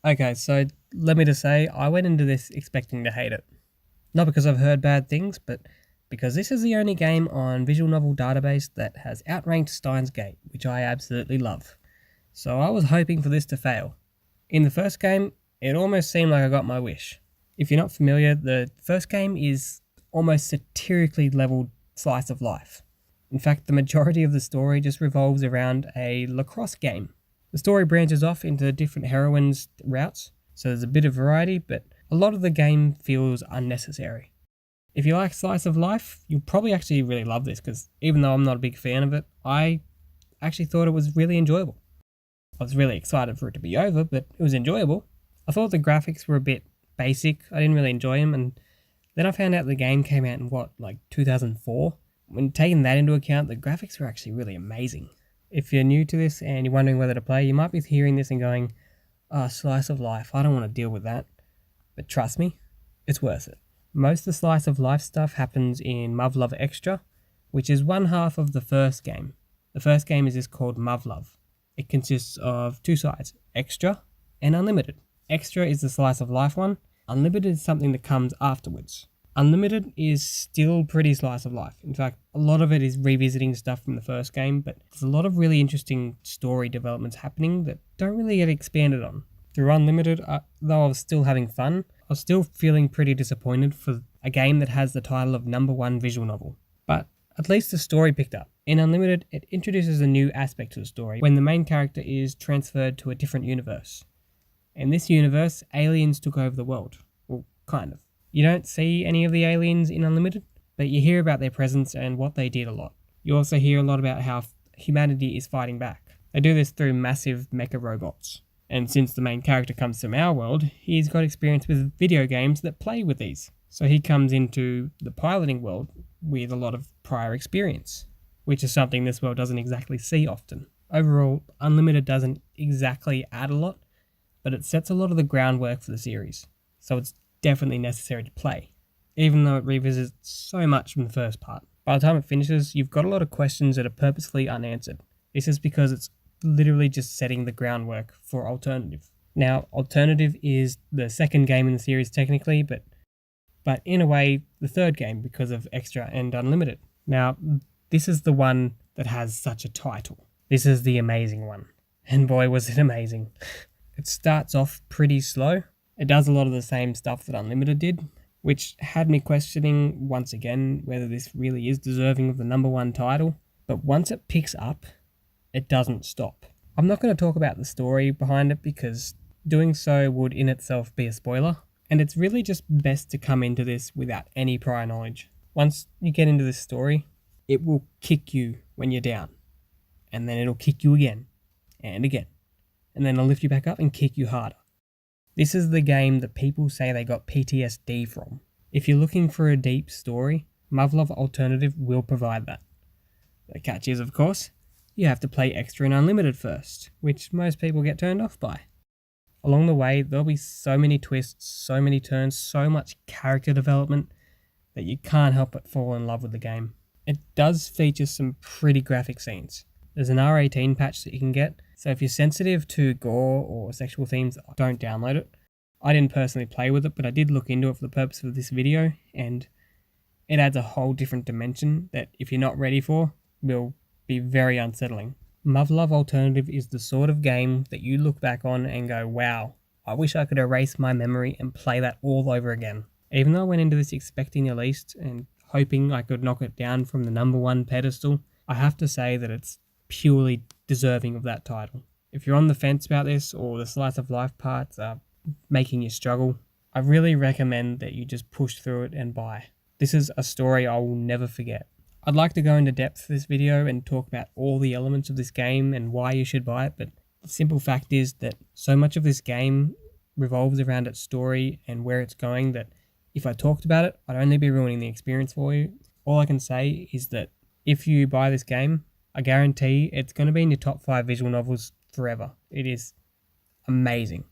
Okay, so let me just say, I went into this expecting to hate it. Not because I've heard bad things, but because this is the only game on Visual Novel Database that has outranked Steins Gate, which I absolutely love. So I was hoping for this to fail. In the first game, it almost seemed like I got my wish. If you're not familiar, the first game is almost satirically leveled slice of life. In fact, the majority of the story just revolves around a lacrosse game. The story branches off into different heroines' routes, so there's a bit of variety, but a lot of the game feels unnecessary. If you like slice of life, you'll probably actually really love this, because even though I'm not a big fan of it, I actually thought it was really enjoyable. I was really excited for it to be over, but it was enjoyable. I thought the graphics were a bit basic, I didn't really enjoy them, and then I found out the game came out in 2004? When taking that into account, the graphics were actually really amazing. If you're new to this and you're wondering whether to play, you might be hearing this and going, "Oh, slice of life, I don't want to deal with that." But trust me, it's worth it. Most of the slice of life stuff happens in Muv Luv Extra, which is one half of the first game. The first game is just called Muv Luv. It consists of two sides, Extra and Unlimited. Extra is the slice of life one, Unlimited is something that comes afterwards. Unlimited is still pretty slice of life. In fact, a lot of it is revisiting stuff from the first game, but there's a lot of really interesting story developments happening that don't really get expanded on. Through Unlimited, though I was still having fun, I was still feeling pretty disappointed for a game that has the title of #1 visual novel. But at least the story picked up. In Unlimited, it introduces a new aspect to the story when the main character is transferred to a different universe. In this universe, aliens took over the world. Well, kind of. You don't see any of the aliens in Unlimited, but you hear about their presence and what they did a lot. You also hear a lot about how humanity is fighting back. They do this through massive mecha robots. And since the main character comes from our world, he's got experience with video games that play with these. So he comes into the piloting world with a lot of prior experience, which is something this world doesn't exactly see often. Overall, Unlimited doesn't exactly add a lot, but it sets a lot of the groundwork for the series. So it's definitely necessary to play, even though it revisits so much from the first part. By the time it finishes, you've got a lot of questions that are purposefully unanswered. This is because it's literally just setting the groundwork for Alternative. Now, Alternative is the second game in the series technically, but in a way, the third game because of Extra and Unlimited. Now, this is the one that has such a title. This is the amazing one. And boy, was it amazing. It starts off pretty slow. It does a lot of the same stuff that Unlimited did, which had me questioning once again whether this really is deserving of the #1 title. But once it picks up, it doesn't stop. I'm not going to talk about the story behind it because doing so would in itself be a spoiler, and it's really just best to come into this without any prior knowledge. Once you get into this story, it will kick you when you're down, and then it'll kick you again, and again, and then it'll lift you back up and kick you harder. This is the game that people say they got PTSD from. If you're looking for a deep story, Muv Luv Alternative will provide that. The catch is, of course, you have to play Extra and Unlimited first, which most people get turned off by. Along the way, there'll be so many twists, so many turns, so much character development that you can't help but fall in love with the game. It does feature some pretty graphic scenes. There's an R18 patch that you can get, so if you're sensitive to gore or sexual themes, don't download it. I didn't personally play with it, but I did look into it for the purpose of this video, and it adds a whole different dimension that if you're not ready for, will be very unsettling. Muv Luv Alternative is the sort of game that you look back on and go, wow, I wish I could erase my memory and play that all over again. Even though I went into this expecting the least and hoping I could knock it down from the #1 pedestal, I have to say that it's purely deserving of that title. If you're on the fence about this or the slice of life parts are making you struggle, I really recommend that you just push through it and buy. This is a story I will never forget. I'd like to go into depth for this video and talk about all the elements of this game and why you should buy it, but the simple fact is that so much of this game revolves around its story and where it's going that if I talked about it, I'd only be ruining the experience for you. All I can say is that if you buy this game, I guarantee it's going to be in your top 5 visual novels forever. It is amazing.